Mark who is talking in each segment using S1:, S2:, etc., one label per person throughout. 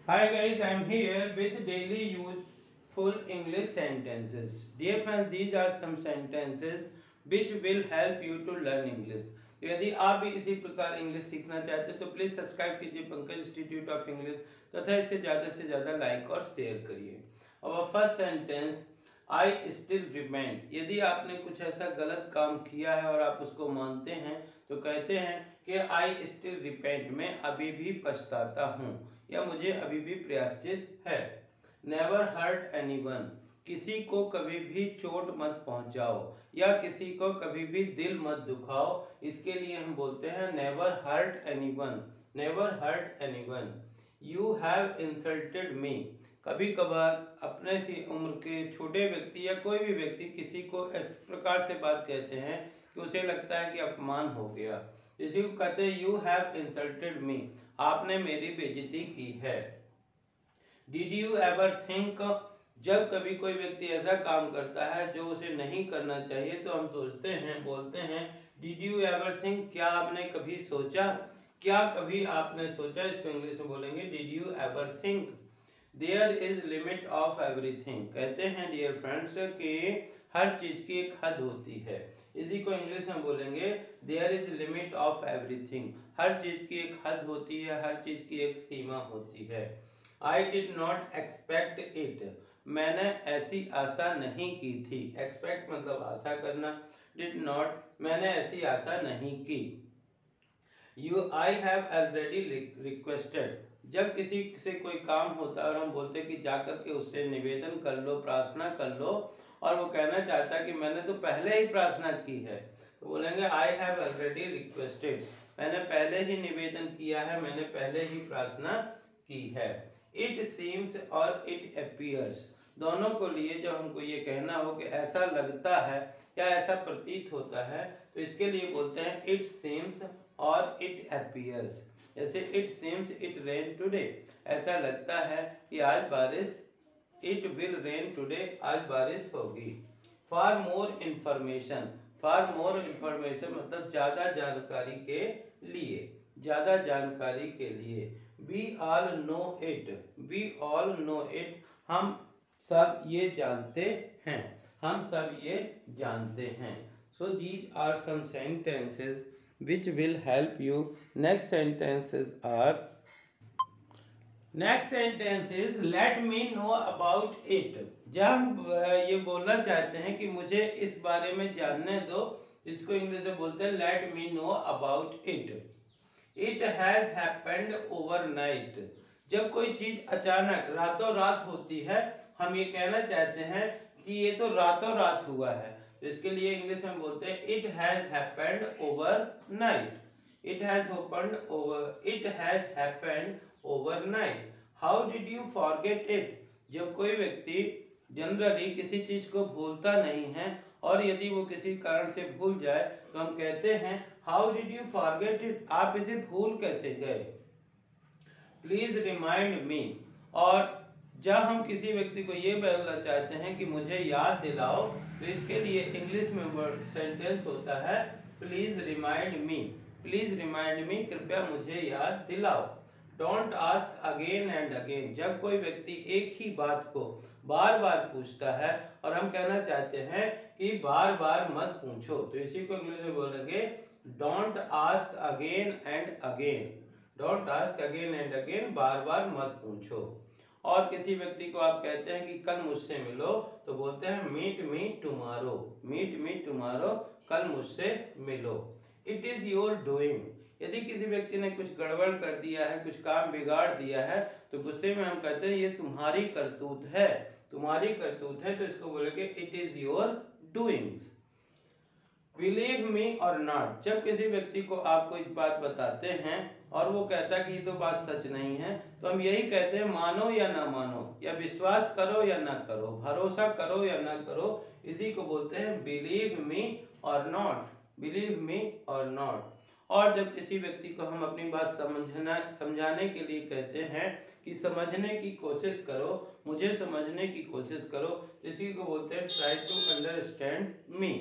S1: Hi guys, I am here with daily useful English sentences. Dear friends, these are some sentences which will help you to learn English. तो यदि आप भी इसी प्रकार English सीखना चाहते हैं तो प्लीज सब्सक्राइब कीजिए पंकज इंस्टीट्यूट ऑफ इंग्लिश तथा इसे ज़्यादा से ज़्यादा लाइक और शेयर करिए। और first sentence, I still repent. यदि आपने कुछ ऐसा गलत काम किया है और आप उसको मानते हैं तो कहते हैं कि आई स्टिल रिपेंट, मैं अभी भी पछताता हूँ या मुझे अभी भी प्रायश्चित है। नेवर हर्ट एनीवन, किसी को कभी भी चोट मत पहुंचाओ या किसी को कभी भी दिल मत दुखाओ, इसके लिए हम बोलते हैं never hurt anyone. Never hurt anyone. You have insulted me, कभी कभार अपने सी उम्र के छोटे व्यक्ति या कोई भी व्यक्ति किसी को इस प्रकार से बात कहते हैं कि उसे लगता है कि अपमान हो गया, इसी को कहते हैं यू हैव इंसल्टेड मी, आपने मेरी बेइज्जती की है। डिड यू एवर थिंक, जब कभी कोई व्यक्ति ऐसा काम करता है जो उसे नहीं करना चाहिए तो हम सोचते हैं, बोलते हैं डिड यू एवर थिंक, क्या आपने कभी सोचा, क्या कभी आपने सोचा, इसको इंग्लिश में बोलेंगे did you ever think. There is limit of everything, कहते हैं डियर फ्रेंड्स कि हर चीज की एक हद होती है, इसी को इंग्लिश में बोलेंगे there is limit of everything, हर चीज की एक हद होती है, हर चीज की एक सीमा होती है। I did not expect it, मैंने ऐसी आशा नहीं की थी। एक्सपेक्ट मतलब आशा करना, डिड नॉट मैंने ऐसी आशा नहीं की। You I have already requested, जब किसी से कोई काम होता है और हम बोलते हैं कि जाकर के उससे निवेदन कर लो, प्रार्थना कर लो, और वो कहना चाहता है कि मैंने तो पहले ही प्रार्थना की है, तो बोलेंगे आई हैव ऑलरेडी रिक्वेस्टेड, मैंने पहले ही निवेदन किया है, मैंने पहले ही प्रार्थना की है। इट सीम्स और इट अपीयर्स, दोनों को लिए जब हमको ये कहना हो कि ऐसा लगता है या ऐसा प्रतीत होता है तो इसके लिए बोलते हैं इट सीम्स और इट अपीयर्स। जैसे it seems it rain today, ऐसा लगता है कि आज बारिश, इट विल रेन टुडे, आज बारिश होगी। For more information, for more information मतलब ज्यादा जानकारी के लिए, ज्यादा जानकारी के लिए। We all know it, we all know it, हम सब ये जानते हैं, हम सब ये जानते हैं। So these are some sentences which will help you. Next sentences are, next sentence is let me know about it, जब हम ये बोलना चाहते हैं कि मुझे इस बारे में जानने दो, इसको इंग्लिश में बोलते हैं let me know about it. It has happened overnight, जब कोई चीज अचानक रातों रात होती है हम ये कहना चाहते हैं कि ये तो रातों रात हुआ है, तो इसके लिए इंग्लिश में बोलते हैं it has happened overnight. It has happened over, it has happened overnight. How did you forget it, जब कोई व्यक्ति जनरली किसी चीज को भूलता नहीं है और यदि वो किसी कारण से भूल जाए तो हम कहते हैं how did you forget it, आप इसे भूल कैसे गए। प्लीज रिमाइंड मी, और जब हम किसी व्यक्ति को ये बोलना चाहते हैं कि मुझे याद दिलाओ तो इसके लिए इंग्लिश में वर्ड सेंटेंस होता है please remind me, please remind me, कृपया मुझे याद दिलाओ। Don't ask again and again, जब कोई व्यक्ति एक ही बात को बार बार पूछता है और हम कहना चाहते हैं कि बार बार मत पूछो, तो इसी को इंग्लिश में बोलेंगे don't ask again and again, don't ask again and again, बार बार मत पूछो। और किसी व्यक्ति को आप कहते हैं कि कल मुझसे मिलो तो बोलते हैं meet me tomorrow, meet me tomorrow, कल मुझसे मिलो। इट इज योर डूइंग, यदि किसी व्यक्ति ने कुछ गड़बड़ कर दिया है, कुछ काम बिगाड़ दिया है तो गुस्से में हम कहते हैं ये तुम्हारी करतूत है, तुम्हारी करतूत है, तो इसको बोलेंगे it is your doings. Believe me और नॉट, जब किसी व्यक्ति को आप कोई बात बताते हैं और वो कहता है कि ये तो बात सच नहीं है तो हम यही कहते हैं मानो या ना मानो, या विश्वास करो या ना करो, भरोसा करो या ना करो, इसी को बोलते हैं बिलीव मी और नॉट, बिलीव मी और नॉट। और जब किसी व्यक्ति को हम अपनी बात समझाने के लिए कहते हैं कि समझने की कोशिश करो, मुझे समझने की कोशिश करो, तो इसी को बोलते हैं try to understand me.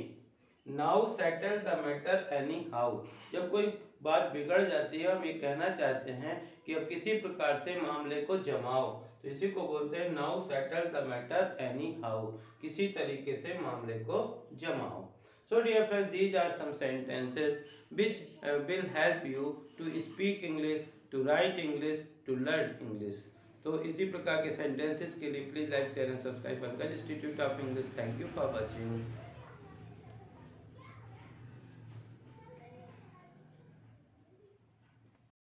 S1: Now settle the matter anyhow, जब कोई बात बिगड़ जाती है, हम ये कहना चाहते हैं कि अब किसी प्रकार से मामले को जमाओ, तो इसी को बोलते हैं now settle the matter any how, किसी तरीके से मामले को जमाओ। So dear friends, these are some sentences which will help you to speak English, to write English, to learn English. तो इसी प्रकार के sentences के लिए please like share and subscribe Pankaj institute of English. Thank you for watching.